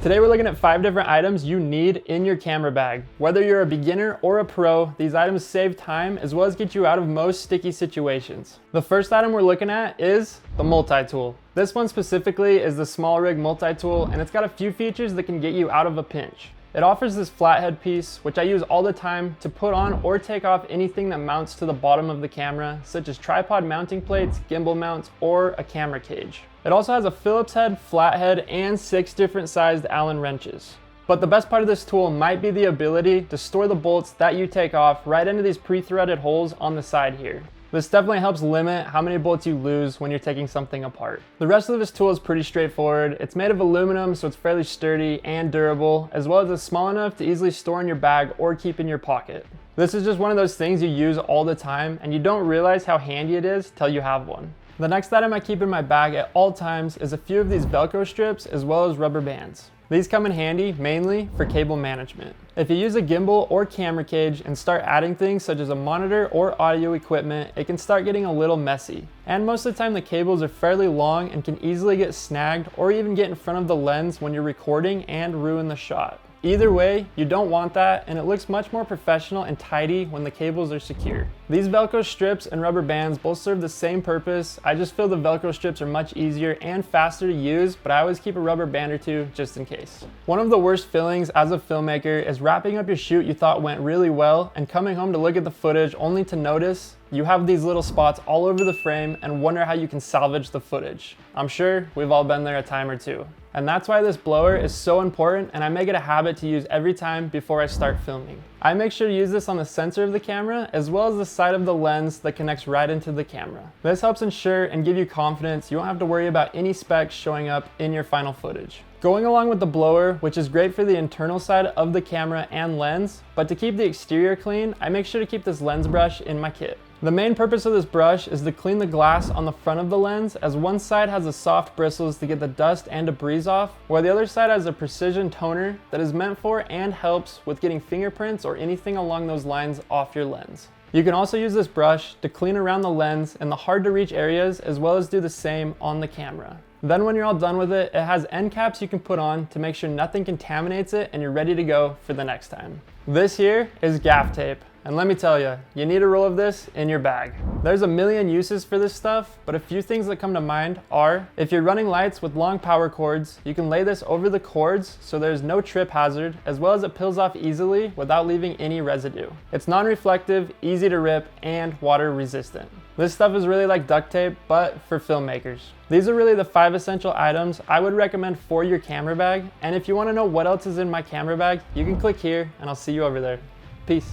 Today we're looking at 5 different items you need in your camera bag. Whether you're a beginner or a pro, these items save time as well as get you out of most sticky situations. The first item we're looking at is the multi-tool. This one specifically is the small rig multi-tool, and it's got a few features that can get you out of a pinch. It offers this flathead piece, which I use all the time to put on or take off anything that mounts to the bottom of the camera, such as tripod mounting plates, gimbal mounts, or a camera cage. It also has a Phillips head, flathead, and 6 different sized Allen wrenches. But the best part of this tool might be the ability to store the bolts that you take off right into these pre-threaded holes on the side here. This definitely helps limit how many bolts you lose when you're taking something apart. The rest of this tool is pretty straightforward. It's made of aluminum, so it's fairly sturdy and durable, as well as it's small enough to easily store in your bag or keep in your pocket. This is just one of those things you use all the time, and you don't realize how handy it is till you have one. The next item I keep in my bag at all times is a few of these Velcro strips as well as rubber bands. These come in handy mainly for cable management. If you use a gimbal or camera cage and start adding things such as a monitor or audio equipment, it can start getting a little messy. And most of the time the cables are fairly long and can easily get snagged or even get in front of the lens when you're recording and ruin the shot. Either way, you don't want that, and it looks much more professional and tidy when the cables are secure. These Velcro strips and rubber bands both serve the same purpose. I just feel the Velcro strips are much easier and faster to use, but I always keep a rubber band or two just in case. One of the worst feelings as a filmmaker is wrapping up your shoot you thought went really well and coming home to look at the footage only to notice you have these little spots all over the frame and wonder how you can salvage the footage. I'm sure we've all been there a time or two. And that's why this blower is so important, and I make it a habit to use every time before I start filming. I make sure to use this on the sensor of the camera as well as the side of the lens that connects right into the camera. This helps ensure and give you confidence you don't have to worry about any specks showing up in your final footage. Going along with the blower, which is great for the internal side of the camera and lens, but to keep the exterior clean, I make sure to keep this lens brush in my kit. The main purpose of this brush is to clean the glass on the front of the lens, as one side has the soft bristles to get the dust and debris off, while the other side has a precision toner that is meant for and helps with getting fingerprints or anything along those lines off your lens. You can also use this brush to clean around the lens in the hard to reach areas as well as do the same on the camera. Then when you're all done with it, it has end caps you can put on to make sure nothing contaminates it and you're ready to go for the next time. This here is gaff tape. And let me tell you, you need a roll of this in your bag. There's a million uses for this stuff, but a few things that come to mind are, if you're running lights with long power cords, you can lay this over the cords so there's no trip hazard, as well as it peels off easily without leaving any residue. It's non-reflective, easy to rip, and water resistant. This stuff is really like duct tape, but for filmmakers. These are really the 5 essential items I would recommend for your camera bag, and if you want to know what else is in my camera bag, you can click here and I'll see you over there. Peace.